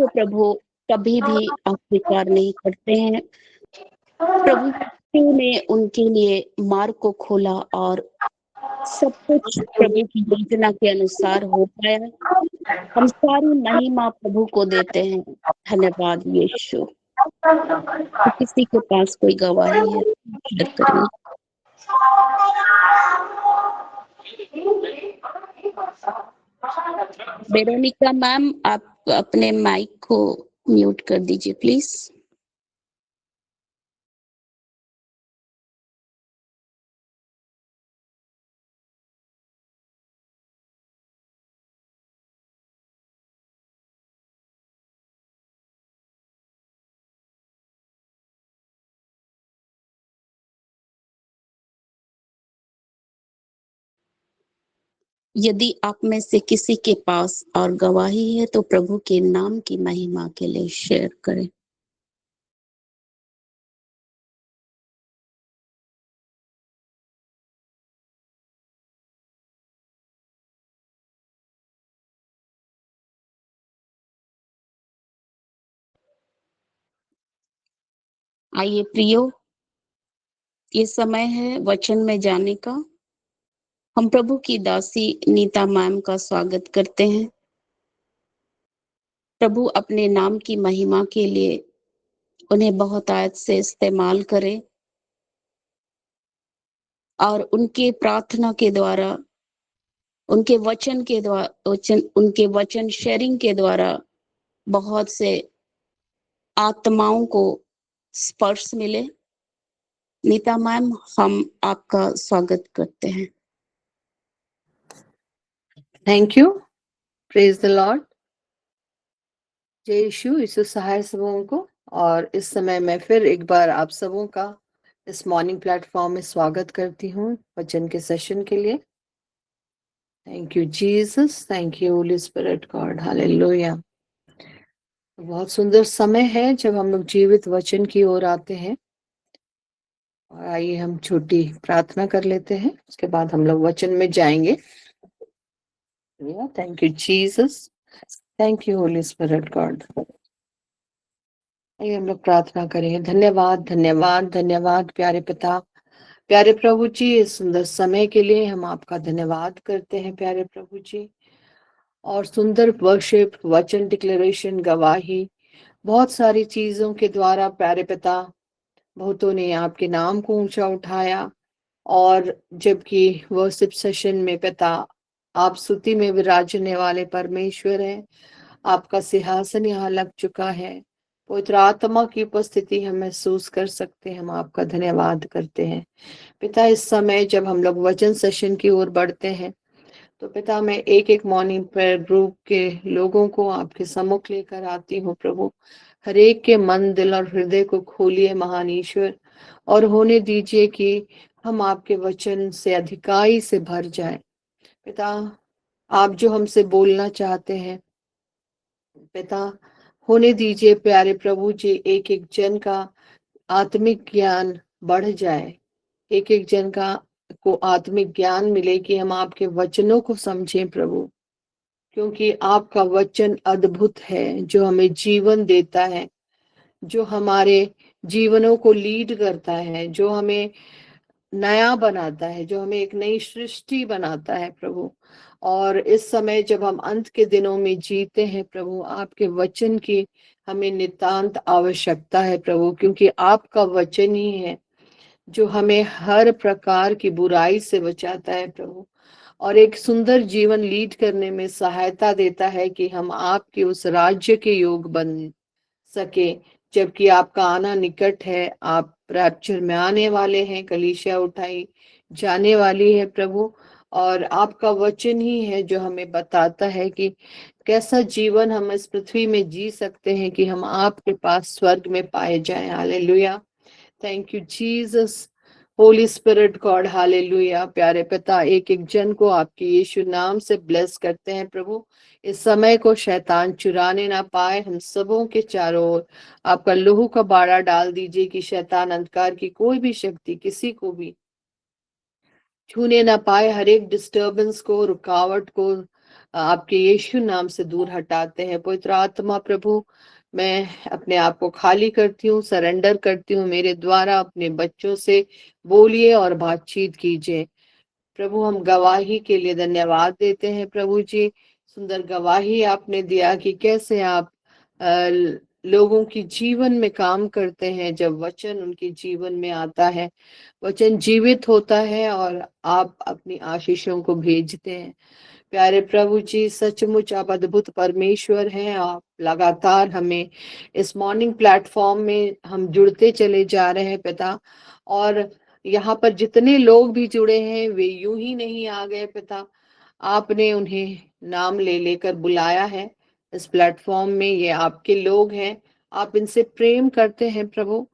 को प्रभु कभी भी अस्वीकार नहीं करते हैं। प्रभु यीशु ने उनके लिए मार्ग को खोला और सब कुछ प्रभु की योजना के अनुसार हो पाया। हम सारी महिमा प्रभु को देते हैं। धन्यवाद यीशु। तो किसी के पास कोई गवाही है शेयर करिए। वेरोनिका मैम, आप अपने माइक को म्यूट कर दीजिए प्लीज। यदि आप में से किसी के पास और गवाही है तो प्रभु के नाम की महिमा के लिए शेयर करें। आइए प्रियो, ये समय है वचन में जाने का। हम प्रभु की दासी नीता मैम का स्वागत करते हैं। प्रभु अपने नाम की महिमा के लिए उन्हें बहुत आयत से इस्तेमाल करे और उनके प्रार्थना के द्वारा, उनके वचन शेयरिंग के द्वारा बहुत से आत्माओं को स्पर्श मिले। नीता मैम, हम आपका स्वागत करते हैं। Thank you. Praise the Lord. जय यीशु। यीशु सहाय सबों को। और इस समय मैं फिर एक बार आप सबों का इस मॉर्निंग प्लेटफॉर्म में स्वागत करती हूँ वचन के सेशन के लिए। Thank you Jesus, thank you Holy Spirit God, hallelujah. बहुत सुंदर समय है जब हम लोग जीवित वचन की ओर आते हैं। और आइए हम छोटी प्रार्थना कर लेते हैं, उसके बाद हम लोग वचन में जाएंगे। Thank you Jesus, thank you Holy Spirit God. आइए हम लोग प्रार्थना करेंगे। धन्यवाद धन्यवाद धन्यवाद प्यारे पिता, प्यारे प्रभु जी, इस सुंदर समय के लिए हम आपका धन्यवाद करते हैं प्यारे प्रभु जी। और सुंदर वर्शिप, वचन, डिक्लेरेशन, गवाही, बहुत सारी चीजों के द्वारा प्यारे पिता बहुतों ने आपके नाम को ऊंचा उठाया। और जबकि वर्शिप सेशन में पिता आप स्तुति में विराजने वाले परमेश्वर हैं, आपका सिंहासन यहाँ लग चुका है। पवित्र आत्मा की उपस्थिति हम महसूस कर सकते हैं। हम आपका धन्यवाद करते हैं पिता। इस समय जब हम लोग वचन सेशन की ओर बढ़ते हैं तो पिता मैं एक एक मॉर्निंग प्रेयर ग्रुप के लोगों को आपके सम्मुख लेकर आती हूँ प्रभु। हर एक के मन, दिल और हृदय को खोलिए महान ईश्वर, और होने दीजिए कि हम आपके वचन से अधिकाई से भर जाए पिता। आप जो हमसे बोलना चाहते हैं पिता, होने दीजिए प्यारे प्रभु जी। एक एक जन का आत्मिक ज्ञान बढ़ जाए, एक एक जन का को आत्मिक ज्ञान मिले कि हम आपके वचनों को समझें प्रभु। क्योंकि आपका वचन अद्भुत है, जो हमें जीवन देता है, जो हमारे जीवनों को लीड करता है, जो हमें नया बनाता है, जो हमें एक नई सृष्टि बनाता है प्रभु। और इस समय जब हम अंत के दिनों में जीते हैं प्रभु, आपके वचन की हमें नितांत आवश्यकता है प्रभु। क्योंकि आपका वचन ही है जो हमें हर प्रकार की बुराई से बचाता है प्रभु, और एक सुंदर जीवन लीड करने में सहायता देता है कि हम आपके उस राज्य के योग बन सके। जबकि आपका आना निकट है, आप रैप्चर में आने वाले हैं, कलीसिया उठाई जाने वाली है प्रभु। और आपका वचन ही है जो हमें बताता है कि कैसा जीवन हम इस पृथ्वी में जी सकते हैं कि हम आपके पास स्वर्ग में पाए जाएं। Hallelujah. Thank you Jesus, Holi Spirit God, hallelujah. प्यारे पिता, एक एक जन को आपके यीशु नाम से ब्लेस करते हैं प्रभु। इस समय को शैतान चुराने ना पाए। हम सबों के चारों ओर आपका लोहू का बाड़ा डाल दीजिए कि शैतान अंधकार की कोई भी शक्ति किसी को भी छूने ना पाए। हर एक डिस्टर्बेंस को, रुकावट को आपके यीशु नाम से दूर हटाते हैं। पवित्र आत्मा प्रभु, मैं अपने आप को खाली करती हूँ, सरेंडर करती हूँ। मेरे द्वारा अपने बच्चों से बोलिए और बातचीत कीजिए। प्रभु, हम गवाही के लिए धन्यवाद देते हैं प्रभु जी। सुंदर गवाही आपने दिया कि कैसे आप लोगों की जीवन में काम करते हैं। जब वचन उनके जीवन में आता है, वचन जीवित होता है और आप अपनी आशीषों को भेजते हैं। प्यारे प्रभु जी, सचमुच आप अद्भुत परमेश्वर हैं। आप लगातार हमें इस मॉर्निंग प्लेटफॉर्म में हम जुड़ते चले जा रहे हैं पिता। और यहाँ पर जितने लोग भी जुड़े हैं वे यूं ही नहीं आ गए पिता, आपने उन्हें नाम ले लेकर बुलाया है इस प्लेटफॉर्म में। ये आपके लोग हैं, आप इनसे प्रेम करते हैं प्रभु।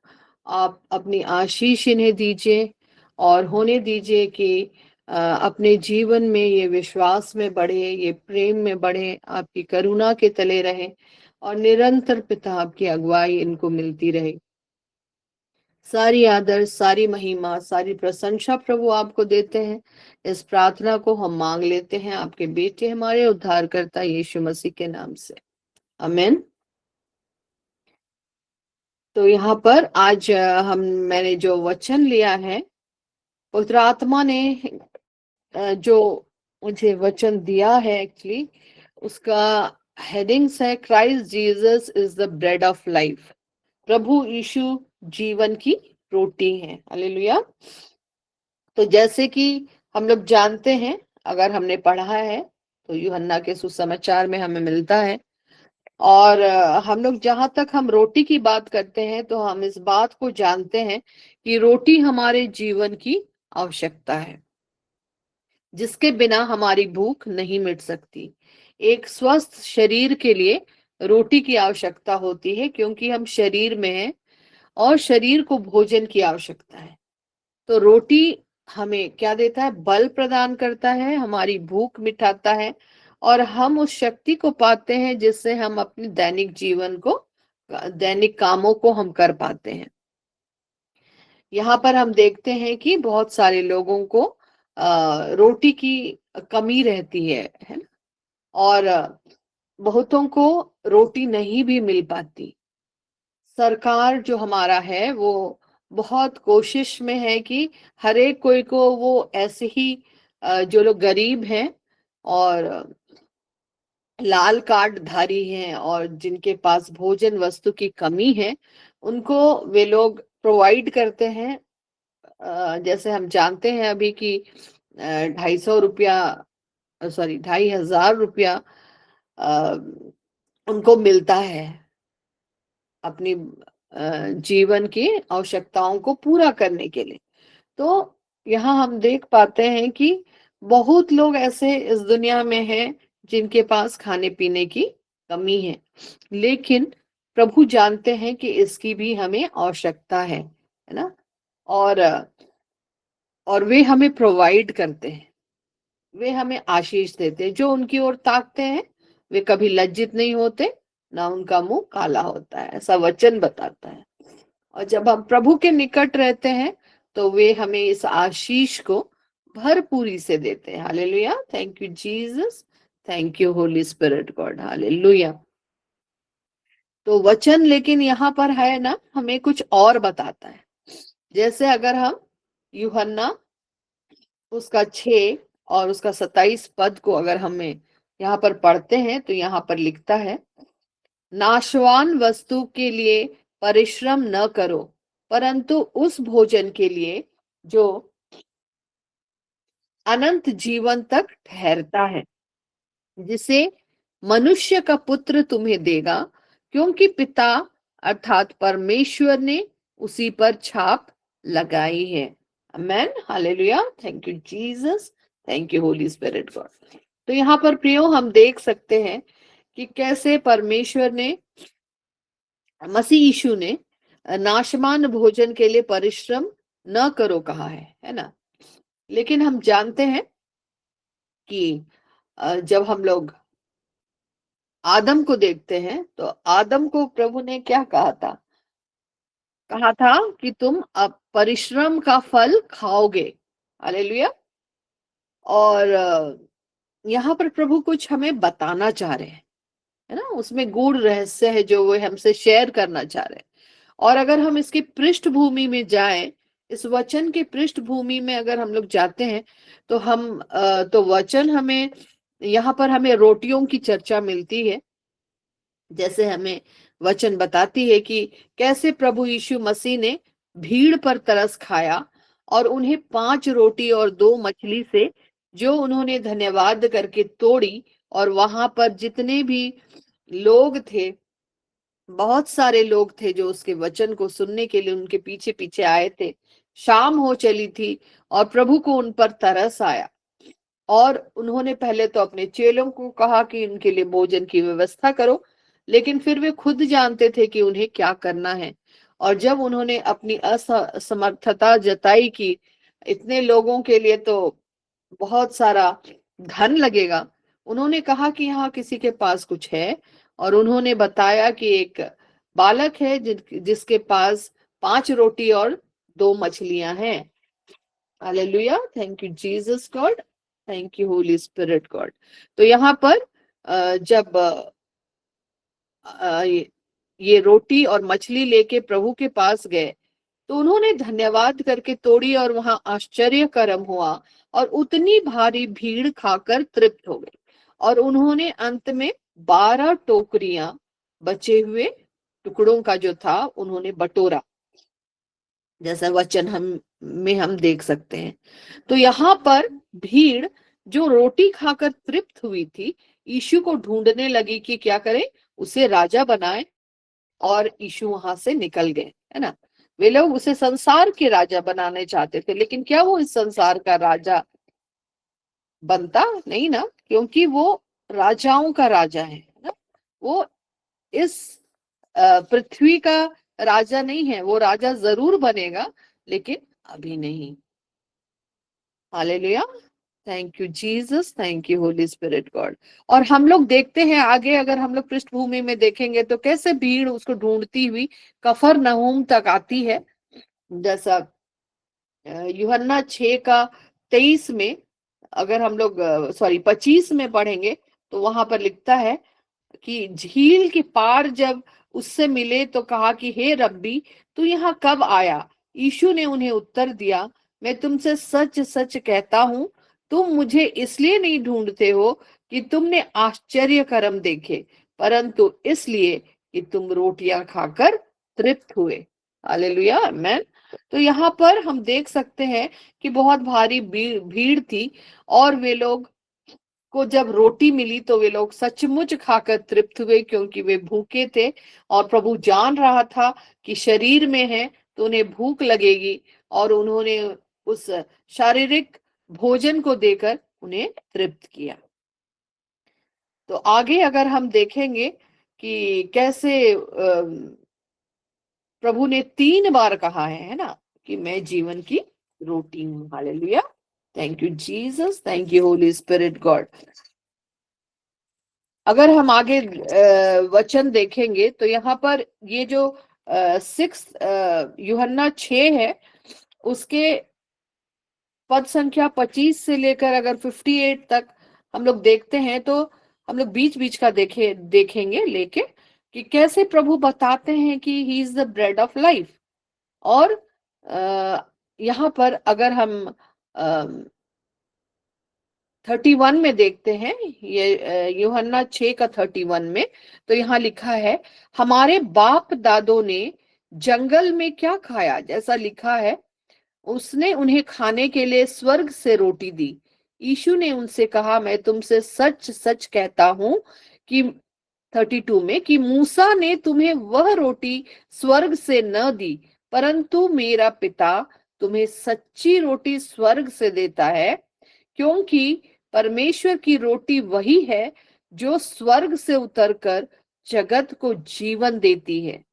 आप अपनी आशीष इन्हें दीजिए और होने दीजिए कि अपने जीवन में ये विश्वास में बढ़े, ये प्रेम में बढ़े, आपकी करुणा के तले रहे और निरंतर पिता आपकी अगुवाई इनको मिलती रहे। सारी आदर, सारी महिमा, सारी प्रशंसा प्रभु आपको देते हैं। इस प्रार्थना को हम मांग लेते हैं आपके बेटे हमारे उद्धारकर्ता यीशु मसीह के नाम से, आमीन। तो यहाँ पर आज मैंने जो वचन लिया है, पवित्र आत्मा ने जो मुझे वचन दिया है, एक्चुअली उसका हेडिंग्स है Christ Jesus is the bread of life. प्रभु यीशु जीवन की रोटी है। हालेलुया। तो जैसे कि हम लोग जानते हैं, अगर हमने पढ़ा है तो यूहन्ना के सुसमाचार में हमें मिलता है। और हम लोग जहां तक हम रोटी की बात करते हैं तो हम इस बात को जानते हैं कि रोटी हमारे जीवन की आवश्यकता है, जिसके बिना हमारी भूख नहीं मिट सकती। एक स्वस्थ शरीर के लिए रोटी की आवश्यकता होती है, क्योंकि हम शरीर में हैं और शरीर को भोजन की आवश्यकता है। तो रोटी हमें क्या देता है? बल प्रदान करता है, हमारी भूख मिटाता है और हम उस शक्ति को पाते हैं जिससे हम अपने दैनिक जीवन को, दैनिक कामों को हम कर पाते हैं। यहाँ पर हम देखते हैं कि बहुत सारे लोगों को रोटी की कमी रहती है ना? और बहुतों को रोटी नहीं भी मिल पाती। सरकार जो हमारा है वो बहुत कोशिश में है कि हर एक कोई को वो ऐसे ही जो लोग गरीब हैं और लाल कार्ड धारी हैं और जिनके पास भोजन वस्तु की कमी है, उनको वे लोग प्रोवाइड करते हैं। जैसे हम जानते हैं अभी कि 250 रुपया, सॉरी 2500 रुपया उनको मिलता है अपनी जीवन की आवश्यकताओं को पूरा करने के लिए। तो यहाँ हम देख पाते हैं कि बहुत लोग ऐसे इस दुनिया में हैं जिनके पास खाने पीने की कमी है, लेकिन प्रभु जानते हैं कि इसकी भी हमें आवश्यकता है ना? और वे हमें प्रोवाइड करते हैं, वे हमें आशीष देते हैं। जो उनकी ओर ताकते हैं वे कभी लज्जित नहीं होते, ना उनका मुंह काला होता है, ऐसा वचन बताता है। और जब हम प्रभु के निकट रहते हैं तो वे हमें इस आशीष को भरपूरी से देते हैं। Hallelujah. Thank you Jesus, thank you Holy Spirit God. Hallelujah. तो वचन लेकिन यहाँ पर है ना, हमें कुछ और बताता है। जैसे अगर हम यूहन्ना उसका 6 और उसका 27 पद को अगर हमें यहाँ पर पढ़ते हैं तो यहाँ पर लिखता है, नाशवान वस्तु के लिए परिश्रम न करो, परंतु उस भोजन के लिए जो अनंत जीवन तक ठहरता है, जिसे मनुष्य का पुत्र तुम्हें देगा, क्योंकि पिता अर्थात परमेश्वर ने उसी पर छाप लगाई है। Amen. Hallelujah. Thank you Jesus, thank you Holy Spirit God. तो यहाँ पर प्रियो हम देख सकते हैं कि कैसे परमेश्वर ने, मसीह यीशु ने नाशमान भोजन के लिए परिश्रम न करो कहा है ना? लेकिन हम जानते हैं कि जब हम लोग आदम को देखते हैं तो आदम को प्रभु ने क्या कहा था? कहा था कि तुम अब परिश्रम का फल खाओगे। हालेलुया। और यहाँ पर प्रभु कुछ हमें बताना चाह रहे हैं, है ना, उसमें गूढ़ रहस्य है जो वो हमसे शेयर करना चाह रहे हैं। और अगर हम इसकी पृष्ठभूमि में जाएं, इस वचन की पृष्ठभूमि में अगर हम लोग जाते हैं, तो तो वचन हमें, यहाँ पर हमें रोटियों की चर्चा मिलती है। जैसे हमें वचन बताती है कि कैसे प्रभु यीशु मसीह ने भीड़ पर तरस खाया और उन्हें 5 रोटी और 2 मछली से, जो उन्होंने धन्यवाद करके तोड़ी, और वहां पर जितने भी लोग थे, बहुत सारे लोग थे जो उसके वचन को सुनने के लिए उनके पीछे पीछे आए थे। शाम हो चली थी और प्रभु को उन पर तरस आया, और उन्होंने पहले तो अपने चेलों को कहा कि उनके लिए भोजन की व्यवस्था करो, लेकिन फिर वे खुद जानते थे कि उन्हें क्या करना है। और जब उन्होंने अपनी असमर्थता जताई कि इतने लोगों के लिए तो बहुत सारा धन लगेगा, उन्होंने कहा कि यहाँ किसी के पास कुछ है, और उन्होंने बताया कि एक बालक है जिसके पास 5 रोटी और 2 मछलियां हैं। Hallelujah, thank you Jesus God, thank you Holy Spirit God. तो यहाँ पर जब ये रोटी और मछली लेके प्रभु के पास गए, तो उन्होंने धन्यवाद करके तोड़ी, और वहां आश्चर्य कर्म हुआ, और उतनी भारी भीड़ खाकर तृप्त हो गई। और उन्होंने अंत में 12 टोकरियां बचे हुए टुकड़ों का जो था उन्होंने बटोरा, जैसा वचन हम देख सकते हैं। तो यहाँ पर भीड़ जो रोटी खाकर तृप्त हुई थी, यीशु को ढूंढने लगी कि क्या करें, उसे राजा बनाए, और यीशु वहां से निकल गए, है ना। वे लोग उसे संसार के राजा बनाने चाहते थे, लेकिन क्या वो इस संसार का राजा बनता? नहीं ना, क्योंकि वो राजाओं का राजा है ना। वो इस पृथ्वी का राजा नहीं है। वो राजा जरूर बनेगा, लेकिन अभी नहीं। Hallelujah, thank you Jesus, thank you Holy Spirit God. और हम लोग देखते हैं आगे, अगर हम लोग पृष्ठभूमि में देखेंगे तो कैसे भीड़ उसको ढूंढती हुई कफरनहूम तक आती है। जैसा यूहन्ना 6 का 23 में, अगर हम लोग 25 में पढ़ेंगे, तो वहां पर लिखता है कि झील के पार जब उससे मिले तो कहा कि हे रब्बी, तू यहाँ कब आया? यीशु ने उन्हें उत्तर दिया, मैं तुमसे सच सच कहता हूँ, तुम मुझे इसलिए नहीं ढूंढते हो कि तुमने आश्चर्य कर्म देखे, परंतु इसलिए कि तुम रोटियां खाकर तृप्त हुए। हालेलुया, आमेन। तो यहाँ पर हम देख सकते हैं कि बहुत भारी भीड़ थी, और वे लोग को जब रोटी मिली तो वे लोग सचमुच खाकर तृप्त हुए, क्योंकि वे भूखे थे, और प्रभु जान रहा था कि शरीर में है तो उन्हें भूख लगेगी, और उन्होंने उस शारीरिक भोजन को देकर उन्हें तृप्त किया। तो आगे अगर हम देखेंगे कि कैसे प्रभु ने 3 बार कहा है ना, कि मैं जीवन की रोटी हूं। Hallelujah, thank you Jesus, thank you Holy Spirit God. अगर हम आगे वचन देखेंगे तो यहाँ पर ये जो 6 यूहन्ना 6 है, उसके पद संख्या 25 से लेकर अगर 58 तक हम लोग देखते हैं, तो हम लोग बीच बीच का देखेंगे लेके, कि कैसे प्रभु बताते हैं कि he is the bread of life. और यहाँ पर अगर हम 31 में देखते हैं, ये यूहन्ना 6 का 31 में, तो यहाँ लिखा है, हमारे बाप दादों ने जंगल में क्या खाया? जैसा लिखा है, उसने उन्हें खाने के लिए स्वर्ग से रोटी दी। यीशु ने उनसे कहा, मैं तुमसे सच सच कहता हूं कि 32 में, कि मूसा ने तुम्हें वह रोटी स्वर्ग से न दी, परंतु मेरा पिता तुम्हें सच्ची रोटी स्वर्ग से देता है, क्योंकि परमेश्वर की रोटी वही है जो स्वर्ग से उतरकर जगत को जीवन देती है।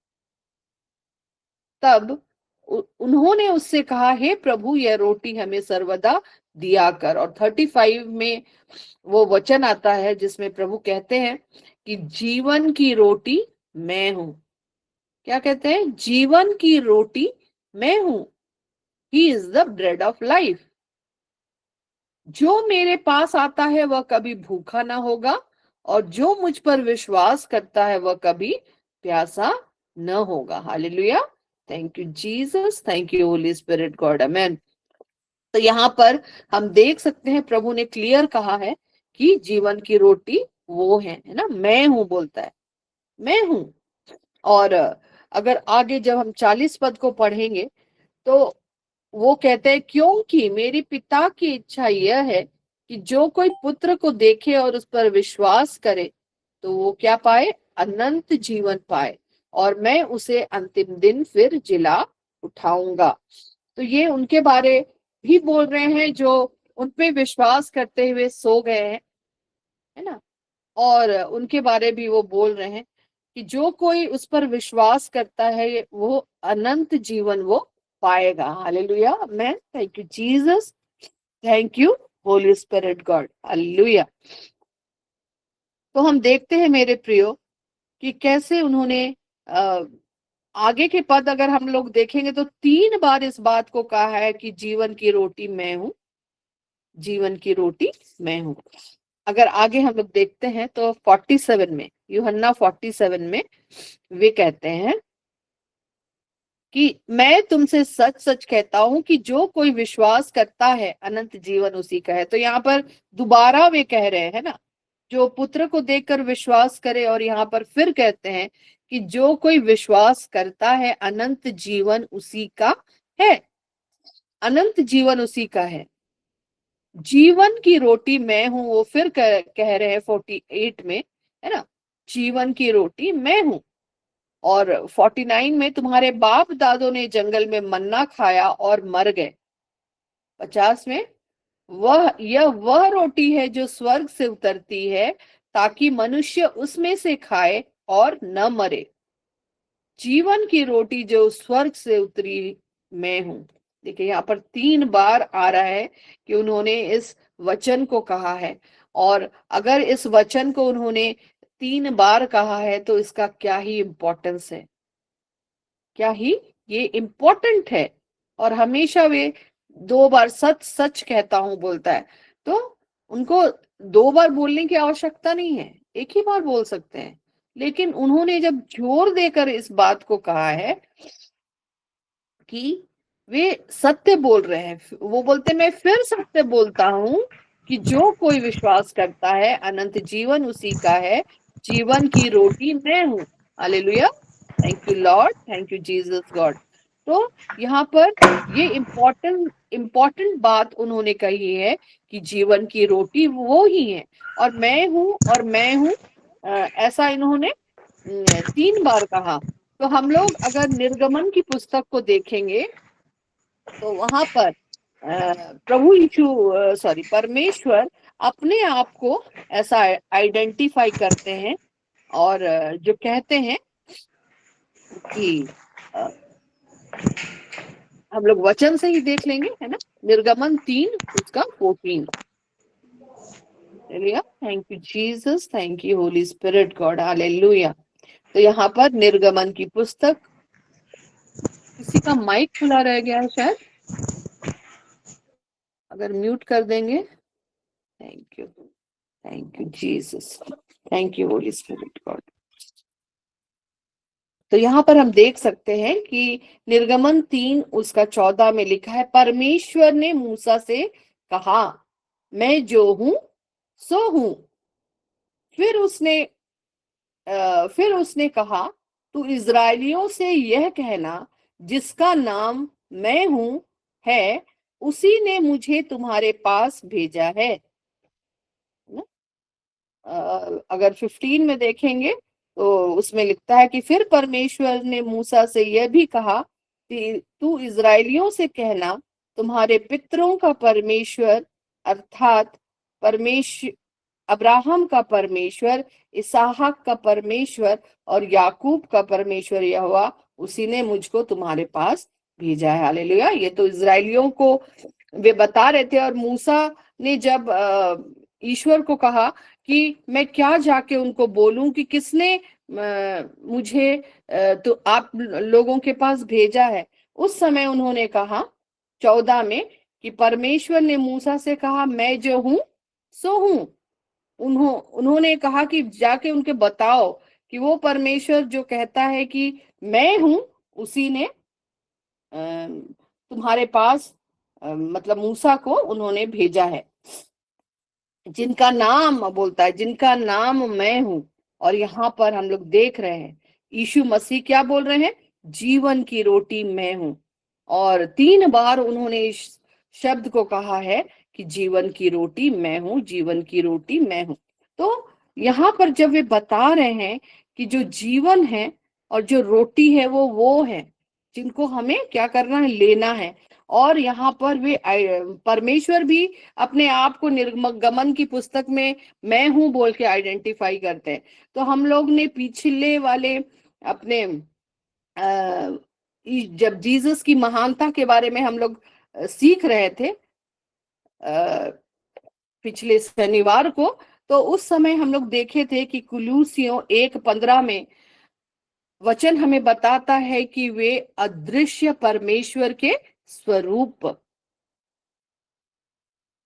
तब उन्होंने उससे कहा, हे प्रभु, यह रोटी हमें सर्वदा दिया कर। और 35 में वो वचन आता है जिसमें प्रभु कहते हैं कि जीवन की रोटी मैं हूं। क्या कहते हैं? जीवन की रोटी मैं हूं। He is the bread of life. जो मेरे पास आता है वह कभी भूखा ना होगा, और जो मुझ पर विश्वास करता है वह कभी प्यासा न होगा। Hallelujah. Thank you Jesus, thank you Holy Spirit God, amen. तो यहाँ पर हम देख सकते हैं प्रभु ने क्लियर कहा है कि जीवन की रोटी वो है ना, मैं हूं बोलता है, मैं हूं। और अगर आगे जब हम 40 पद को पढ़ेंगे तो वो कहते हैं, क्योंकि मेरे पिता की इच्छा यह है कि जो कोई पुत्र को देखे और उस पर विश्वास करे तो वो क्या पाए, अनंत जीवन पाए, और मैं उसे अंतिम दिन फिर जिला उठाऊंगा। तो ये उनके बारे भी बोल रहे हैं जो उन पे विश्वास करते हुए सो गए हैं, है ना। और उनके बारे भी वो बोल रहे हैं कि जो कोई उस पर विश्वास करता है वो अनंत जीवन वो पाएगा। हालेलुया, मैं thank you Jesus, thank you Holy Spirit God, hallelujah. तो हम देखते हैं मेरे प्रियो कि कैसे उन्होंने आगे के पद अगर हम लोग देखेंगे तो 3 बार इस बात को कहा है कि जीवन की रोटी मैं हूं, जीवन की रोटी मैं हूं। अगर आगे हम लोग देखते हैं तो 47 में, यूहन्ना 47 में वे कहते हैं कि मैं तुमसे सच सच कहता हूं कि जो कोई विश्वास करता है अनंत जीवन उसी का है। तो यहाँ पर दोबारा वे कह रहे हैं ना, जो पुत्र को देखकर विश्वास करे, और यहाँ पर फिर कहते हैं कि जो कोई विश्वास करता है अनंत जीवन उसी का है, अनंत जीवन उसी का है। जीवन की रोटी मैं हूं, वो फिर कह रहे हैं 48 में, है ना, जीवन की रोटी मैं हूं। और 49 में, तुम्हारे बाप दादों ने जंगल में मन्ना खाया और मर गए। 50 में, वह रोटी है जो स्वर्ग से उतरती है ताकि मनुष्य उसमें से खाए और न मरे। जीवन की रोटी जो स्वर्ग से उतरी मैं हूं। देखिए यहाँ पर 3 बार आ रहा है कि उन्होंने इस वचन को कहा है, और अगर इस वचन को उन्होंने 3 बार कहा है तो इसका क्या ही इम्पोर्टेंस है, क्या ही ये इम्पोर्टेंट है। और हमेशा वे 2 बार सच सच कहता हूं बोलता है, तो उनको 2 बार बोलने की आवश्यकता नहीं है, एक ही बार बोल सकते हैं। लेकिन उन्होंने जब जोर देकर इस बात को कहा है कि वे सत्य बोल रहे हैं, वो बोलते मैं फिर सत्य बोलता हूं कि जो कोई विश्वास करता है अनंत जीवन उसी का है, जीवन की रोटी मैं हूं। Hallelujah, thank you Lord, thank you Jesus God. तो यहाँ पर ये इम्पोर्टेंट बात उन्होंने कही है कि जीवन की रोटी वो ही है, और मैं हूं, और मैं हूं, ऐसा इन्होंने 3 बार कहा। तो हम लोग अगर निर्गमन की पुस्तक को देखेंगे तो वहां पर प्रभु यीशु, सॉरी, परमेश्वर अपने आप को ऐसा आइडेंटिफाई करते हैं, और जो कहते हैं कि हम लोग वचन से ही देख लेंगे, है ना, निर्गमन 3 उसका 14। Thank you Jesus, thank you Holy Spirit God, hallelujah. तो यहाँ पर निर्गमन की पुस्तक, किसी का माइक खुला रह गया है शायद, अगर म्यूट कर देंगे। Thank you Jesus, thank you Holy Spirit God. तो यहाँ पर हम देख सकते हैं कि निर्गमन 3 उसका 14 में लिखा है, परमेश्वर ने मूसा से कहा, मैं जो हूं सो हूं। फिर उसने कहा, तू इजरायलियों से यह कहना, जिसका नाम मैं हूं है, उसी ने मुझे तुम्हारे पास भेजा है। अगर 15 में देखेंगे तो उसमें लिखता है कि फिर परमेश्वर ने मूसा से यह भी कहा कि तू इजरायलियों से कहना, तुम्हारे पितरों का परमेश्वर अर्थात परमेश्वर, अब्राहम का परमेश्वर, इसहाक का परमेश्वर और याकूब का परमेश्वर यहोवा, उसी ने मुझको तुम्हारे पास भेजा है। हालेलुया। ये तो इजरायलियों को वे बता रहे थे, और मूसा ने जब ईश्वर को कहा कि मैं क्या जाके उनको बोलूं कि किसने मुझे तो आप लोगों के पास भेजा है, उस समय उन्होंने कहा 14 में कि परमेश्वर ने मूसा से कहा, मैं जो हूं सो हूं। उन्होंने कहा कि जाके उनके बताओ कि वो परमेश्वर जो कहता है कि मैं हूं, उसी ने तुम्हारे पास मतलब मूसा को उन्होंने भेजा है, जिनका नाम बोलता है, जिनका नाम मैं हूं। और यहाँ पर हम लोग देख रहे हैं यीशु मसीह क्या बोल रहे हैं, जीवन की रोटी मैं हूं। और 3 बार उन्होंने इस शब्द को कहा है कि जीवन की रोटी मैं हूं, जीवन की रोटी मैं हूं। तो यहाँ पर जब वे बता रहे हैं कि जो जीवन है और जो रोटी है वो है जिनको हमें क्या करना है, लेना है। और यहाँ पर वे परमेश्वर भी अपने आप को निर्गमन की पुस्तक में मैं हूं बोल के आइडेंटिफाई करते हैं। तो हम लोग ने पिछले वाले अपने जब जीसस की महानता के बारे में हम लोग सीख रहे थे पिछले शनिवार को, तो उस समय हम लोग देखे थे कि कुलूसियों 1:15 में वचन हमें बताता है कि वे अदृश्य परमेश्वर के स्वरूप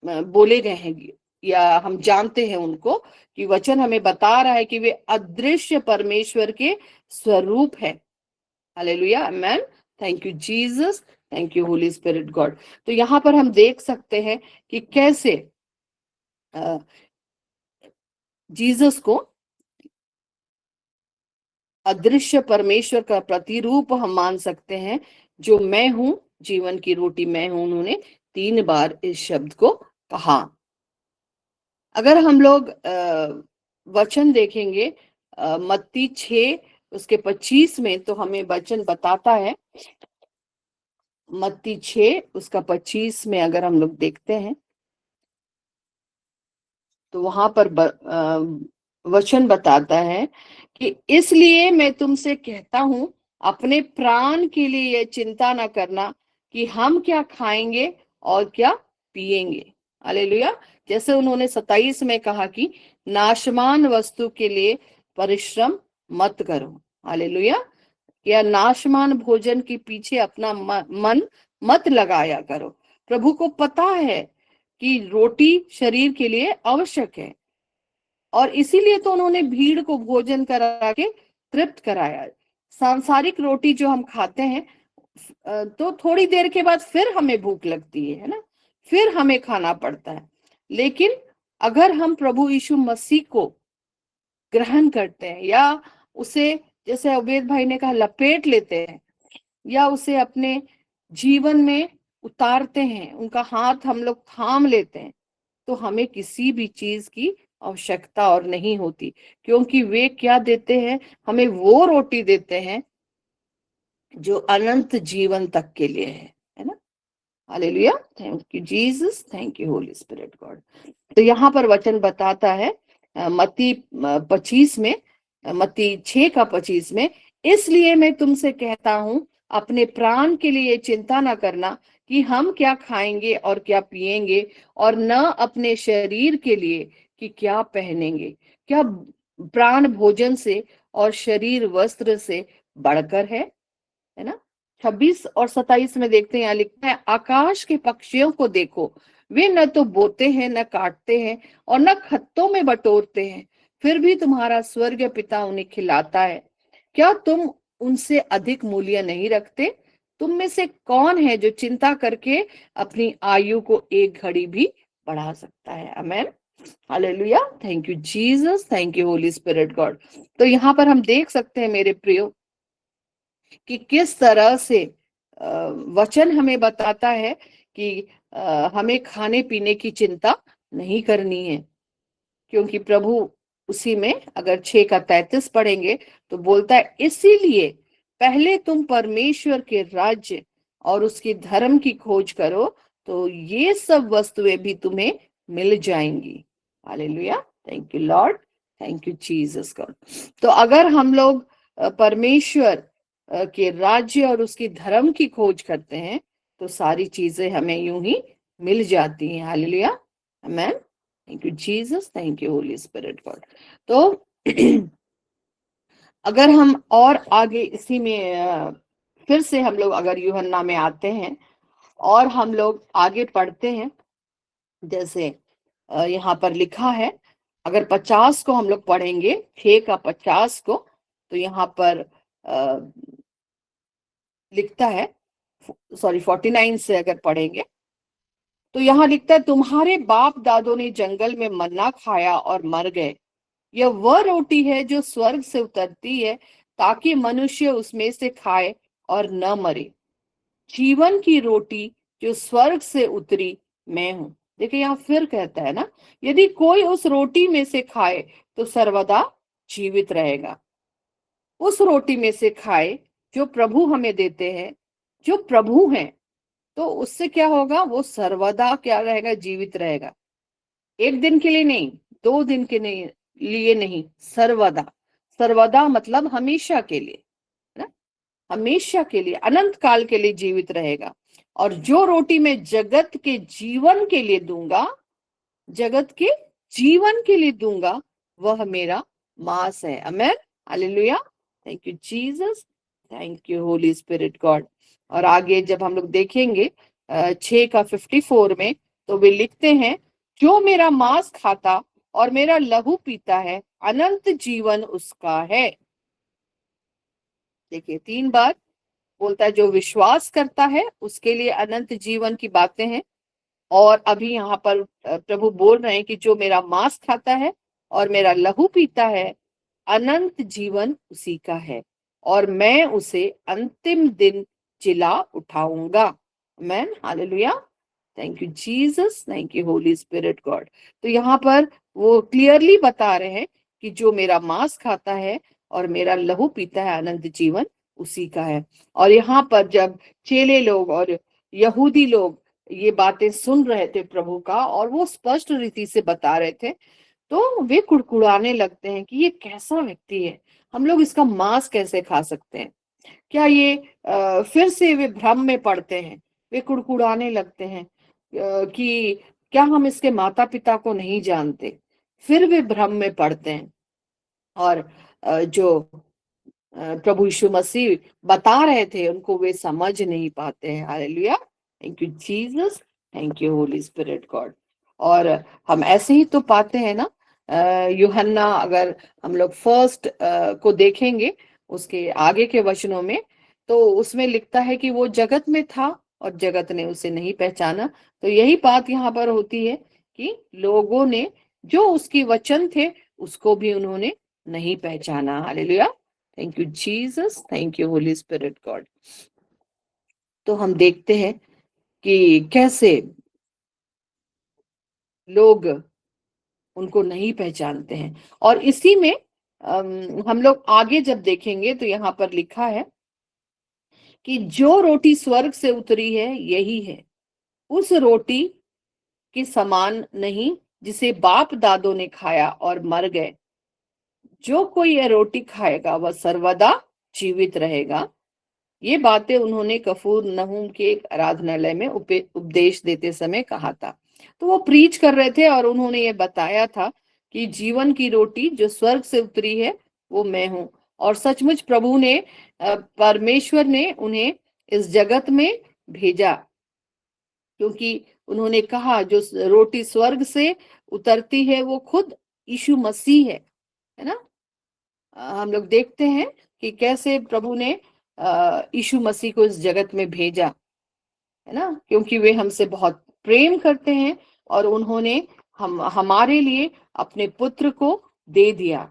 बोले गए हैं, या हम जानते हैं उनको, कि वचन हमें बता रहा है कि वे अदृश्य परमेश्वर के स्वरूप है। Hallelujah, amen. Thank you Jesus, thank you Holy Spirit God. तो यहाँ पर हम देख सकते हैं कि कैसे जीसस को अदृश्य परमेश्वर का प्रतिरूप हम मान सकते हैं। जो मैं हूं, जीवन की रोटी मैं हूं, उन्होंने 3 बार इस शब्द को कहा। अगर हम लोग वचन देखेंगे मत्ती 6 उसके 25 में, तो हमें वचन बताता है, मत्ती 6 उसका 25 में अगर हम लोग देखते हैं तो वहां पर वचन बताता है कि इसलिए मैं तुमसे कहता हूं, अपने प्राण के लिए यह चिंता ना करना कि हम क्या खाएंगे और क्या पिएंगे। हालेलुया। जैसे उन्होंने 27 में कहा कि नाशमान वस्तु के लिए परिश्रम मत करो। हालेलुया। या नाशमान भोजन के पीछे अपना मन मत लगाया करो। प्रभु को पता है कि रोटी शरीर के लिए आवश्यक है, और इसीलिए तो उन्होंने भीड़ को भोजन करा के तृप्त कराया। सांसारिक रोटी जो हम खाते हैं तो थोड़ी देर के बाद फिर हमें भूख लगती है ना, फिर हमें खाना पड़ता है। लेकिन अगर हम प्रभु यीशु मसीह को ग्रहण करते हैं, या उसे, जैसे अवैध भाई ने कहा, लपेट लेते हैं, या उसे अपने जीवन में उतारते हैं, उनका हाथ हम लोग थाम लेते हैं, तो हमें किसी भी चीज की आवश्यकता और नहीं होती। क्योंकि वे क्या देते हैं, हमें वो रोटी देते हैं जो अनंत जीवन तक के लिए है ना। Hallelujah, thank you Jesus, thank you Holy Spirit God. तो यहाँ पर वचन बताता है मत्ती 25 में, मत्ती 6 का 25 में, इसलिए मैं तुमसे कहता हूं, अपने प्राण के लिए चिंता ना करना कि हम क्या खाएंगे और क्या पिएंगे, और न अपने शरीर के लिए कि क्या पहनेंगे। क्या प्राण भोजन से और शरीर वस्त्र से बढ़कर है ना। 26 और 27 में देखते हैं, यहाँ लिखता है, आकाश के पक्षियों को देखो, वे न तो बोते हैं, न काटते हैं, और न खत्तों में बटोरते हैं, फिर भी तुम्हारा स्वर्ग पिता उन्हें खिलाता है। क्या तुम उनसे अधिक मूल्य नहीं रखते? तुम में से कौन है जो चिंता करके अपनी आयु को एक घड़ी भी बढ़ा सकता है? Amen, hallelujah, thank you Jesus, thank you Holy Spirit God. तो यहाँ पर हम देख सकते हैं मेरे प्रियो कि किस तरह से वचन हमें बताता है कि हमें खाने पीने की चिंता नहीं करनी है। क्योंकि प्रभु उसी में अगर 6 का 33 पढ़ेंगे तो बोलता है, इसीलिए पहले तुम परमेश्वर के राज्य और उसकी धर्म की खोज करो, तो ये सब वस्तुएं भी तुम्हें मिल जाएंगी। Hallelujah, thank you Lord, thank you Jesus God. तो अगर हम लोग परमेश्वर के राज्य और उसकी धर्म की खोज करते हैं, तो सारी चीजें हमें यूं ही मिल जाती हैं। Hallelujah, amen, thank you Jesus, thank you Holy Spirit God. तो अगर हम और आगे इसी में फिर से हम लोग अगर यूहन्ना में आते हैं, और हम लोग आगे पढ़ते हैं। जैसे यहाँ पर लिखा है, अगर 50 को हम लोग पढ़ेंगे, 6 का 50 को, तो यहाँ पर लिखता है, सॉरी 49 से अगर पढ़ेंगे तो यहाँ लिखता है, तुम्हारे बाप दादों ने जंगल में मन्ना खाया और मर गए। यह वह रोटी है जो स्वर्ग से उतरती है ताकि मनुष्य उसमें से खाए और न मरे। जीवन की रोटी जो स्वर्ग से उतरी मैं हूं। देखिए यहाँ फिर कहता है ना, यदि कोई उस रोटी में से खाए तो सर्वदा जीवित रहेगा। उस रोटी में से खाए जो प्रभु हमें देते हैं, जो प्रभु हैं, तो उससे क्या होगा, वो सर्वदा क्या रहेगा, जीवित रहेगा। एक दिन के लिए नहीं, 2 दिन के लिए नहीं, सर्वदा। सर्वदा मतलब हमेशा के लिए, है ना, हमेशा के लिए, अनंत काल के लिए जीवित रहेगा। और जो रोटी मैं जगत के जीवन के लिए दूंगा, जगत के जीवन के लिए दूंगा, वह मेरा मांस है। Amen, hallelujah, thank you Jesus, thank you Holy Spirit God. और आगे जब हम लोग देखेंगे 6 का 54 में, तो वे लिखते हैं, जो मेरा मांस खाता और मेरा लहू पीता है, अनंत जीवन उसका है। देखिए 3 बार बोलता है, जो विश्वास करता है उसके लिए अनंत जीवन की बातें हैं। और अभी यहाँ पर प्रभु बोल रहे हैं कि जो मेरा मांस खाता है और मेरा लहू पीता है, अनंत जीवन उसी का है, और मैं उसे अंतिम दिन जिला उठाऊंगा। Amen, hallelujah, thank you Jesus, thank you Holy Spirit God. तो यहाँ पर वो क्लियरली बता रहे हैं कि जो मेरा मांस खाता है और मेरा लहू पीता है, अनंत जीवन उसी का है। और यहाँ पर जब चेले लोग और यहूदी लोग ये बातें सुन रहे थे प्रभु का, और वो स्पष्ट रीति से बता रहे थे, तो वे कुड़कुड़ाने लगते हैं कि ये कैसा व्यक्ति है, हम लोग इसका मांस कैसे खा सकते हैं। क्या ये फिर से वे भ्रम में पड़ते हैं, वे कुड़कुड़ाने लगते हैं कि क्या हम इसके माता पिता को नहीं जानते। फिर वे भ्रम में पड़ते हैं, और जो प्रभु यीशु मसीह बता रहे थे उनको वे समझ नहीं पाते हैं। Hallelujah, thank you Jesus, thank you Holy Spirit God. और हम ऐसे ही तो पाते हैं ना, यूहन्ना, अगर हम लोग फर्स्ट को देखेंगे, उसके आगे के वचनों में, तो उसमें लिखता है कि वो जगत में था और जगत ने उसे नहीं पहचाना। तो यही बात यहाँ पर होती है कि लोगों ने जो उसकी वचन थे उसको भी उन्होंने नहीं पहचाना। Hallelujah, thank you Jesus, thank you Holy Spirit God. तो हम देखते हैं कि कैसे लोग उनको नहीं पहचानते हैं। और इसी में हम लोग आगे जब देखेंगे तो यहाँ पर लिखा है कि जो रोटी स्वर्ग से उतरी है यही है, उस रोटी के समान नहीं जिसे बाप दादों ने खाया और मर गए। जो कोई यह रोटी खाएगा वह सर्वदा जीवित रहेगा। ये बातें उन्होंने कफूर नहूम के एक आराधनालय में उपदेश देते समय कहा था। तो वो प्रीच कर रहे थे और उन्होंने ये बताया था कि जीवन की रोटी जो स्वर्ग से उतरी है वो मैं हूं। और सचमुच प्रभु ने, परमेश्वर ने उन्हें इस जगत में भेजा, क्योंकि उन्होंने कहा जो रोटी स्वर्ग से उतरती है वो खुद यीशु मसीह है ना। हम लोग देखते हैं कि कैसे प्रभु ने यीशु मसीह को इस जगत में भेजा, है ना, क्योंकि वे हमसे बहुत प्रेम करते हैं और उन्होंने हमारे लिए अपने पुत्र को दे दिया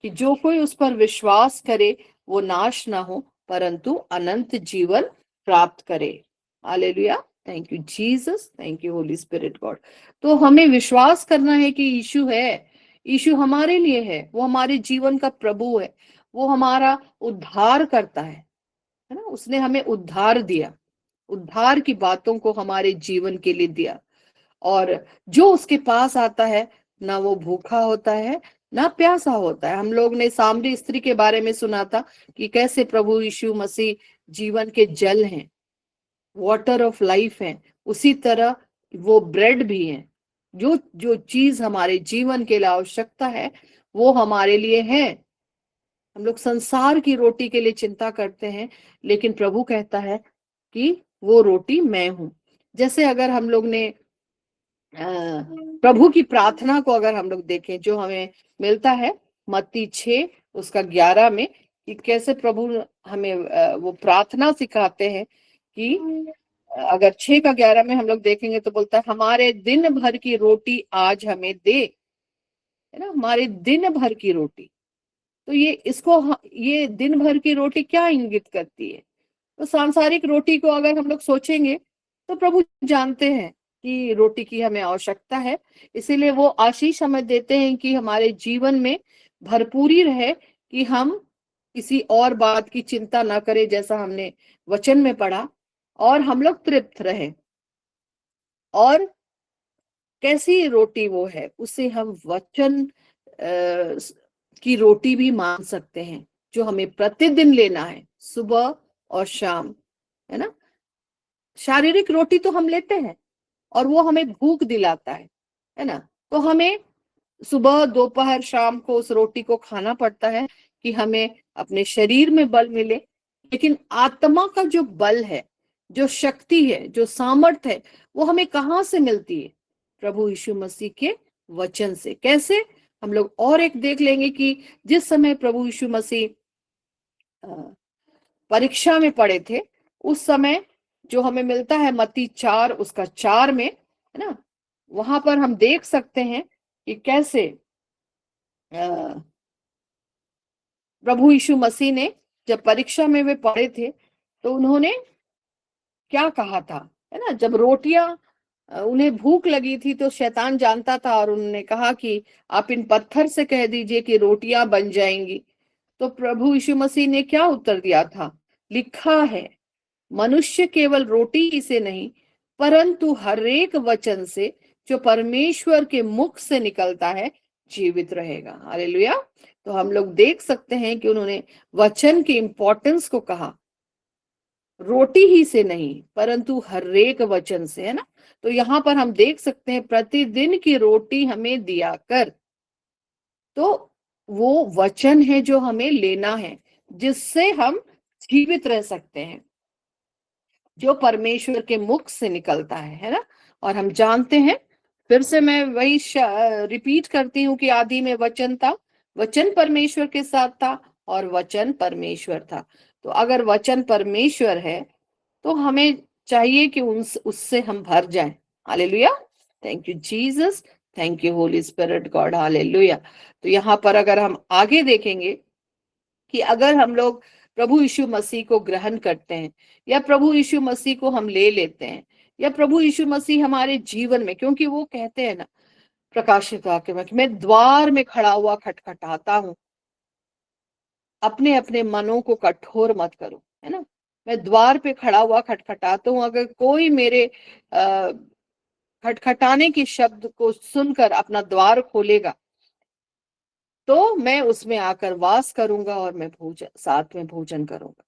कि जो कोई उस पर विश्वास करे वो नाश ना हो परंतु अनंत जीवन प्राप्त करे। Hallelujah, thank you Jesus, thank you Holy Spirit God. तो हमें विश्वास करना है कि यीशु है, यीशु हमारे लिए है, वो हमारे जीवन का प्रभु है, वो हमारा उद्धार करता है ना, उसने हमें उद्धार दिया, उद्धार की बातों को हमारे जीवन के लिए दिया। और जो उसके पास आता है ना वो भूखा होता है ना प्यासा होता है। हम लोग ने सामरी स्त्री के बारे में सुना था कि कैसे प्रभु यीशु मसीह जीवन के जल हैं, वाटर ऑफ लाइफ है। उसी तरह वो ब्रेड भी है। जो जो चीज हमारे जीवन के लिए आवश्यकता है वो हमारे लिए है। हम लोग संसार की रोटी के लिए चिंता करते हैं, लेकिन प्रभु कहता है कि वो रोटी मैं हूं। जैसे अगर हम लोग ने प्रभु की प्रार्थना को अगर हम लोग देखें, जो हमें मिलता है मत्ती 6 उसका 11 में, कि कैसे प्रभु हमें वो प्रार्थना सिखाते हैं कि अगर 6 का 11 में हम लोग देखेंगे तो बोलता है, हमारे दिन भर की रोटी आज हमें दे, है ना, हमारे दिन भर की रोटी। तो ये दिन भर की रोटी क्या इंगित करती है? तो सांसारिक रोटी को अगर हम लोग सोचेंगे तो प्रभु जानते हैं कि रोटी की हमें आवश्यकता है, इसीलिए वो आशीष हमें देते हैं कि हमारे जीवन में भरपूरी रहे, कि हम किसी और बात की चिंता ना करें, जैसा हमने वचन में पढ़ा, और हम लोग तृप्त रहे। और कैसी रोटी वो है, उसे हम वचन की रोटी भी मान सकते हैं, जो हमें प्रतिदिन लेना है, सुबह और शाम, है ना। शारीरिक रोटी तो हम लेते हैं और वो हमें भूख दिलाता है ना। तो हमें सुबह दोपहर शाम को उस रोटी को खाना पड़ता है कि हमें अपने शरीर में बल मिले। लेकिन आत्मा का जो बल है, जो शक्ति है, जो सामर्थ है, वो हमें कहाँ से मिलती है? प्रभु यीशु मसीह के वचन से। कैसे? हम लोग और एक देख लेंगे कि जिस समय प्रभु यीशु मसीह परीक्षा में पड़े थे, उस समय जो हमें मिलता है मत्ती 4 उसका 4 में, है ना, वहां पर हम देख सकते हैं कि कैसे प्रभु यीशु मसीह ने जब परीक्षा में वे पड़े थे तो उन्होंने क्या कहा था, है ना। जब रोटियां उन्हें भूख लगी थी तो शैतान जानता था, और उन्होंने कहा कि आप इन पत्थर से कह दीजिए कि रोटियां बन जाएंगी। तो प्रभु यीशु मसीह ने क्या उत्तर दिया था? लिखा है, मनुष्य केवल रोटी ही से नहीं परंतु हर एक वचन से जो परमेश्वर के मुख से निकलता है जीवित रहेगा। हालेलुया। तो हम लोग देख सकते हैं कि उन्होंने वचन की इंपॉर्टेंस को कहा, रोटी ही से नहीं परंतु हर एक वचन से, है ना। तो यहाँ पर हम देख सकते हैं प्रतिदिन की रोटी हमें दिया कर, तो वो वचन है जो हमें लेना है, जिससे हम जीवित रह सकते हैं, जो परमेश्वर के मुख से निकलता है ना। और हम जानते हैं, फिर से मैं वही रिपीट करती हूँ कि आदि में वचन था, वचन परमेश्वर के साथ था और वचन परमेश्वर था। तो अगर वचन परमेश्वर है तो हमें चाहिए कि उससे हम भर जाएं। Hallelujah. Thank you Jesus, thank you Holy Spirit God. Hallelujah. तो यहाँ पर अगर हम आगे देखेंगे कि अगर हम लोग प्रभु यीशु मसीह को ग्रहण करते हैं, या प्रभु यीशु मसीह को हम ले लेते हैं, या प्रभु यीशु मसीह हमारे जीवन में, क्योंकि वो कहते हैं ना प्रकाशित वाक्य में, मैं द्वार में खड़ा हुआ खटखटाता हूँ, अपने अपने मनों को कठोर मत करो, है ना। मैं द्वार पे खड़ा हुआ खटखटाता हूँ, अगर कोई मेरे खटखटाने के शब्द को सुनकर अपना द्वार खोलेगा तो मैं उसमें आकर वास करूंगा और मैं साथ में भोजन करूंगा।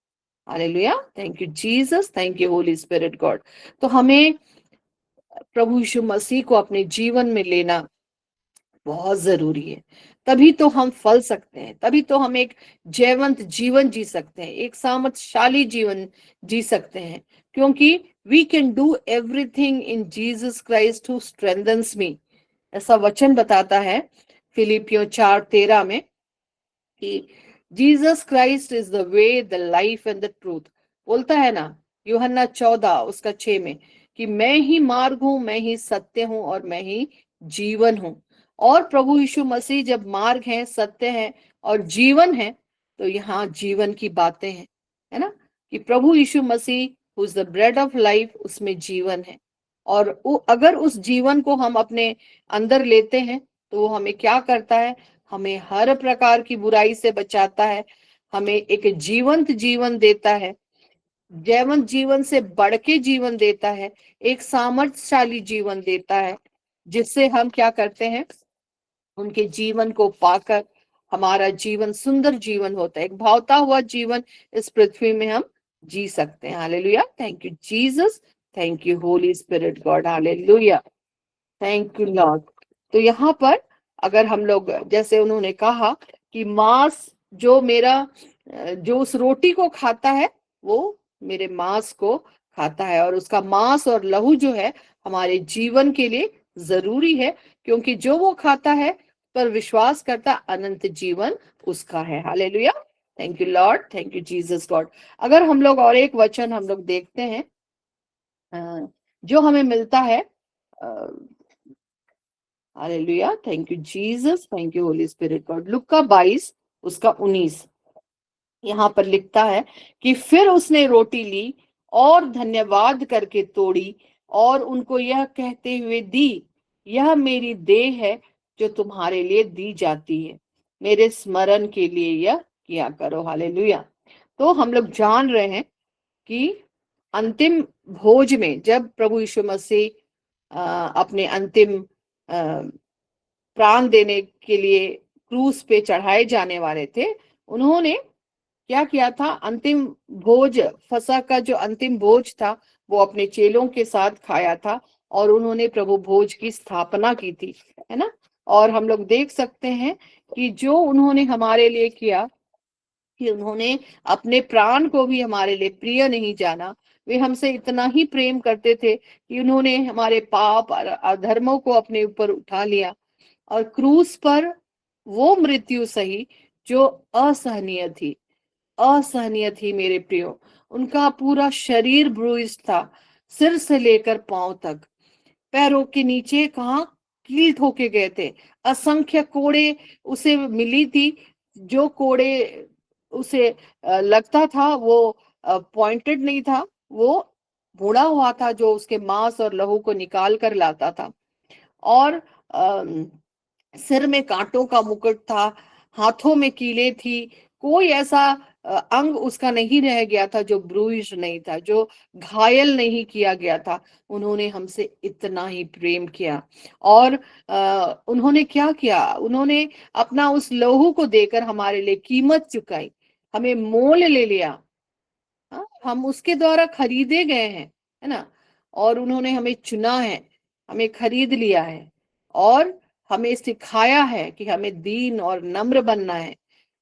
Hallelujah. Thank you Jesus, thank you Holy Spirit God. तो हमें प्रभु यीशु मसीह को अपने जीवन में लेना बहुत जरूरी है, तभी तो हम फल सकते हैं, तभी तो हम एक जयवंत जीवन जी सकते हैं, एक सामर्थशाली जीवन जी सकते हैं, क्योंकि we can do everything in Jesus Christ who strengthens me. ऐसा वचन बताता है फिलिपियों 4:13 में कि Jesus Christ is the way, the life and the truth. बोलता है ना यूहन्ना 14 उसका 6 में कि मैं ही मार्ग हूं, मैं ही सत्य हूं और मैं ही जीवन हूं। और प्रभु यीशु मसीह जब मार्ग है, सत्य है और जीवन है, तो यहाँ जीवन की बातें हैं, है ना, कि प्रभु यीशु मसीह who is the bread of life, उसमें जीवन है। और अगर उस जीवन को हम अपने अंदर लेते हैं तो वो हमें क्या करता है? हमें हर प्रकार की बुराई से बचाता है, हमें एक जीवंत जीवन देता है, जैवंत जीवन से बढ़ के जीवन देता है, एक सामर्थ्यशाली जीवन देता है, जिससे हम क्या करते हैं? उनके जीवन को पाकर हमारा जीवन सुंदर जीवन होता है, एक भावता हुआ जीवन इस पृथ्वी में हम जी सकते हैं। Hallelujah. Thank you Jesus, thank you Holy Spirit God. Hallelujah. Thank you Lord. तो यहाँ पर अगर हम लोग, जैसे उन्होंने कहा कि मांस जो उस रोटी को खाता है वो मेरे मांस को खाता है, और उसका मांस और लहू जो है हमारे जीवन के लिए जरूरी है, क्योंकि जो वो खाता है पर विश्वास करता, अनंत जीवन उसका है। Hallelujah, thank you Lord, thank you Jesus God. अगर हम लोग और एक वचन हम लोग देखते हैं जो हमें मिलता है, hallelujah, thank you Jesus, thank you Holy Spirit God. लुका 22 उसका 19 यहाँ पर लिखता है कि फिर उसने रोटी ली और धन्यवाद करके तोड़ी और उनको यह कहते हुए दी, यह मेरी देह है जो तुम्हारे लिए दी जाती है, मेरे स्मरण के लिए यह किया करो। हालेलुया। तो हम लोग जान रहे हैं कि अंतिम भोज में जब प्रभु यीशु मसीह अपने अंतिम प्राण देने के लिए क्रूस पे चढ़ाए जाने वाले थे, उन्होंने क्या किया था? अंतिम भोज, फसह का जो अंतिम भोज था वो अपने चेलों के साथ खाया था, और उन्होंने प्रभु भोज की स्थापना की थी, है ना। और हम लोग देख सकते हैं कि जो उन्होंने हमारे लिए किया, कि उन्होंने अपने प्राण को भी हमारे लिए प्रिय नहीं जाना। वे हमसे इतना ही प्रेम करते थे कि उन्होंने हमारे पाप और अधर्मों को अपने ऊपर उठा लिया, और क्रूस पर वो मृत्यु सही जो असहनीय थी, असहनीय थी मेरे प्रियो। उनका पूरा शरीर ब्रूइज था, सिर से लेकर पांव तक, पैरों के नीचे कहाँ कील ठोके गए थे, असंख्य कोड़े उसे मिली थी। जो कोड़े उसे लगता था वो पॉइंटेड नहीं था, वो बुड़ा हुआ था, जो उसके मांस और लहू को निकाल कर लाता था। और सिर में कांटों का मुकुट था, हाथों में कीलें थी, कोई ऐसा अंग उसका नहीं रह गया था जो ब्रूइज नहीं था, जो घायल नहीं किया गया था। उन्होंने हमसे इतना ही प्रेम किया, और उन्होंने क्या किया? उन्होंने अपना उस लहू को देकर हमारे लिए कीमत चुकाई, हमें मोल ले लिया। हम उसके द्वारा खरीदे गए हैं, है ना। और उन्होंने हमें चुना है, हमें खरीद लिया है, और हमें सिखाया है कि हमें दीन और नम्र बनना है,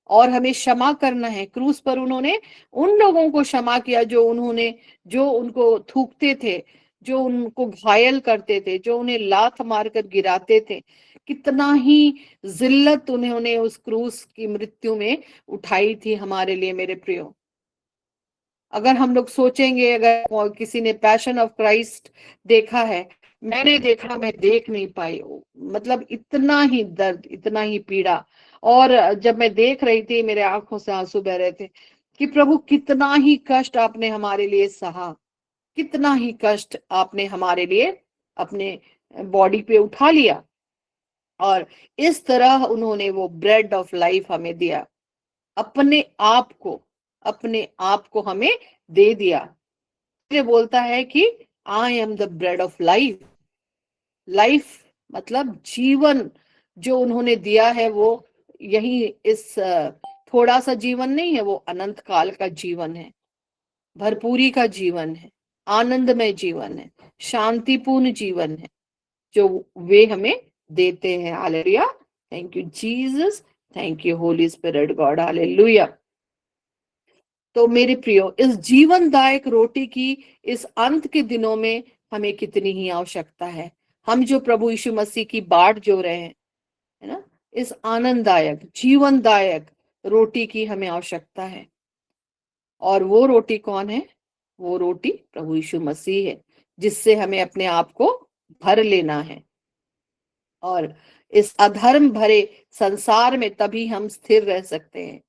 और हमें क्षमा करना है। क्रूस पर उन्होंने उन लोगों को क्षमा किया जो उनको थूकते थे, जो उनको घायल करते थे, जो उन्हें लात मारकर गिराते थे। कितना ही जिल्लत उन्होंने उस क्रूस की मृत्यु में उठाई थी हमारे लिए, मेरे प्रियो। अगर हम लोग सोचेंगे, अगर किसी ने पैशन ऑफ क्राइस्ट देखा है, मैंने देखा, मैं देख नहीं पाई, मतलब इतना ही दर्द, इतना ही पीड़ा। और जब मैं देख रही थी, मेरे आंखों से आंसू बह रहे थे कि प्रभु कितना ही कष्ट आपने हमारे लिए सहा, कितना ही कष्ट आपने हमारे लिए अपने बॉडी पे उठा लिया। और इस तरह उन्होंने वो ब्रेड ऑफ लाइफ हमें दिया, अपने आप को, अपने आप को हमें दे दिया। ये बोलता है कि I am the bread of life. Life मतलब जीवन जो उन्होंने दिया है, वो यही इस थोड़ा सा जीवन नहीं है, वो अनंत काल का जीवन है, भरपूरी का जीवन है, आनंदमय जीवन है, शांतिपूर्ण जीवन है, जो वे हमें देते हैं। Hallelujah, thank you Jesus, thank you Holy Spirit God. Hallelujah. तो मेरे प्रियो, इस जीवनदायक रोटी की इस अंत के दिनों में हमें कितनी ही आवश्यकता है। हम जो प्रभु यीशु मसीह की बाट जो रहे हैं, है ना, इस आनंददायक जीवनदायक रोटी की हमें आवश्यकता है। और वो रोटी कौन है? वो रोटी प्रभु यीशु मसीह है, जिससे हमें अपने आप को भर लेना है। और इस अधर्म भरे संसार में तभी हम स्थिर रह सकते हैं,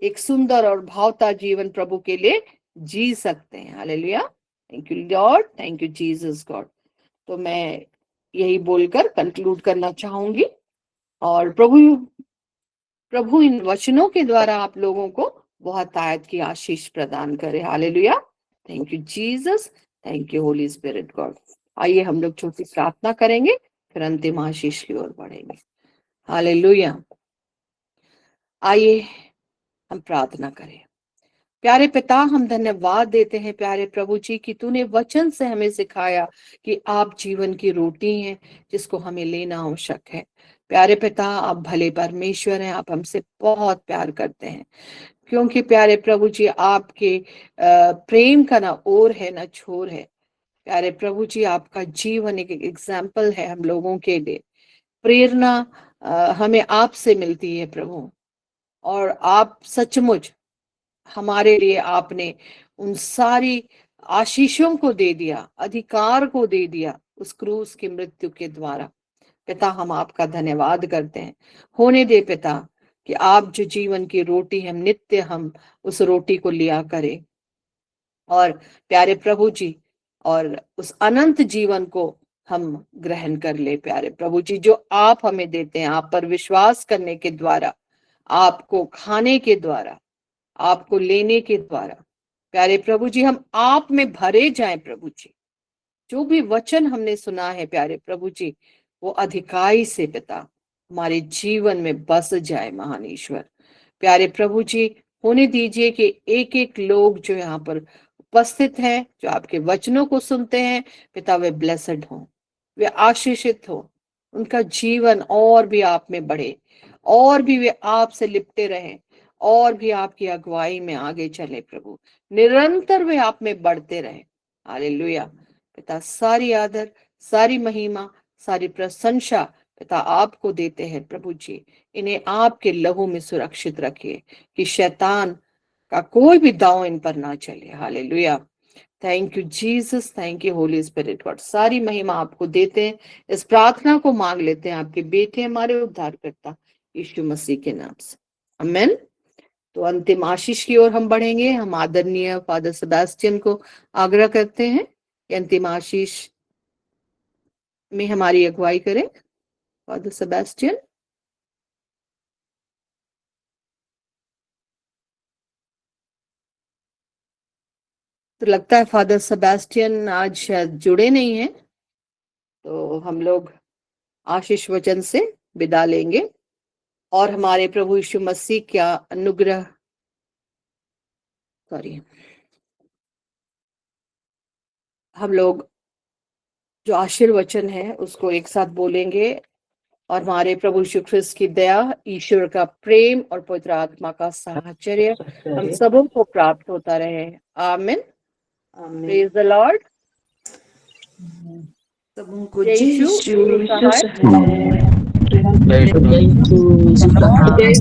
एक सुंदर और भावता जीवन प्रभु के लिए जी सकते हैं। Hallelujah, thank you Lord, thank you Jesus God. तो मैं यही बोलकर कंक्लूड करना चाहूंगी, और प्रभु इन वचनों के द्वारा आप लोगों को बहुत आयत की आशीष प्रदान करे। Hallelujah, thank you Jesus, thank you Holy Spirit God. आइए हम लोग छोटी प्रार्थना करेंगे, फिर अंतिम आशीष की ओर बढ़ेंगे। हालेलुया। आइए हम प्रार्थना करें। प्यारे पिता, हम धन्यवाद देते हैं प्यारे प्रभु जी कि तूने वचन से हमें सिखाया कि आप जीवन की रोटी हैं, जिसको हमें लेना आवश्यक है। प्यारे पिता, आप भले परमेश्वर हैं, आप हमसे बहुत प्यार करते हैं। क्योंकि प्यारे प्रभु जी आपके प्रेम का ना ओर है ना छोर है। प्यारे प्रभु जी आपका जीवन एक एग्जाम्पल है हम लोगों के लिए। प्रेरणा हमें आपसे मिलती है प्रभु, और आप सचमुच हमारे लिए आपने उन सारी आशीषों को दे दिया, अधिकार को दे दिया उस क्रूस की मृत्यु के द्वारा। पिता हम आपका धन्यवाद करते हैं। होने दे पिता कि आप जो जीवन की रोटी हम नित्य हम उस रोटी को लिया करें, और प्यारे प्रभु जी और उस अनंत जीवन को हम ग्रहण कर ले। प्यारे प्रभु जी जो आप हमें देते हैं, आप पर विश्वास करने के द्वारा, आपको खाने के द्वारा, आपको लेने के द्वारा, प्यारे प्रभु जी हम आप में भरे जाएं प्रभु जी। जो भी वचन हमने सुना है प्यारे प्रभु जी, वो अधिकाई से पिता हमारे जीवन में बस जाए। महान ईश्वर प्यारे प्रभु जी, होने दीजिए कि एक एक लोग जो यहाँ पर उपस्थित हैं, जो आपके वचनों को सुनते हैं पिता, वे ब्लेसड हों, वे आशीषित हो, उनका जीवन और भी आप में बढ़े, और भी वे आपसे लिपटे रहें, और भी आपकी अगुवाई में आगे चले प्रभु, निरंतर वे आप में बढ़ते रहे। हालेलुया पिता, सारी आदर, सारी महिमा, सारी प्रशंसा पिता आपको देते हैं प्रभु जी। इन्हें आपके लहू में सुरक्षित रखिए कि शैतान का कोई भी दांव इन पर ना चले। Hallelujah. Thank you Jesus, thank you Holy Spirit God. सारी महिमा आपको देते हैं। इस प्रार्थना को मांग लेते हैं आपके बेटे हमारे उद्धारकर्ता यीशु मसीह के नाम से, आमेन। तो अंतिम आशीष की ओर हम बढ़ेंगे। हम आदरणीय फादर सेबेस्टियन को आग्रह करते हैं कि अंतिम आशीष में हमारी अगुवाई करें। Father Sebastian. तो लगता है फादर सेबेस्टियन आज शायद जुड़े नहीं हैं, तो हम लोग आशीष वचन से विदा लेंगे, और हमारे प्रभु यीशु मसीह का अनुग्रह, हम लोग जो आशीर्वचन है उसको एक साथ बोलेंगे। और हमारे प्रभु यीशु ख्रिस्त की दया, ईश्वर का प्रेम और पवित्र आत्मा का साहचर्य हम सबों को प्राप्त होता रहे। आमीन। Praise the Lord. सबों को जय यीशु जय